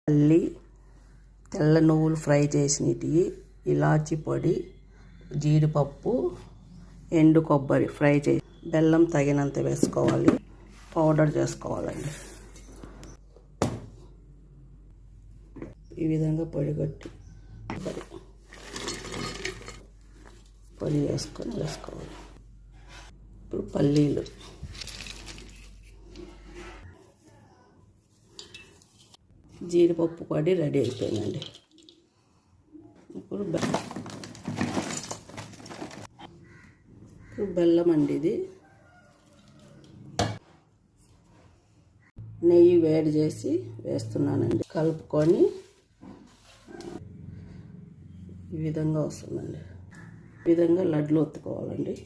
పల్లి, తెల్ల నువ్వులు ఫ్రై చేసినవి, ఇలాచి పొడి, జీడిపప్పు, ఎండు కొబ్బరి ఫ్రై చేసి, బెల్లం తగినంత వేసుకోవాలి, పౌడర్ చేసుకోవాలండి. ఈ విధంగా పొడి వేసుకోవాలి. ఇప్పుడు పల్లీలు, జీడిపప్పు పొడి రెడీ అయిపోయిందండి. ఇప్పుడు బెల్లం అండి. ఇది నెయ్యి వేడి చేసి వేస్తున్నానండి. కలుపుకొని ఈ విధంగా వస్తుందండి. ఈ విధంగా లడ్లు ఒత్తుకోవాలండి.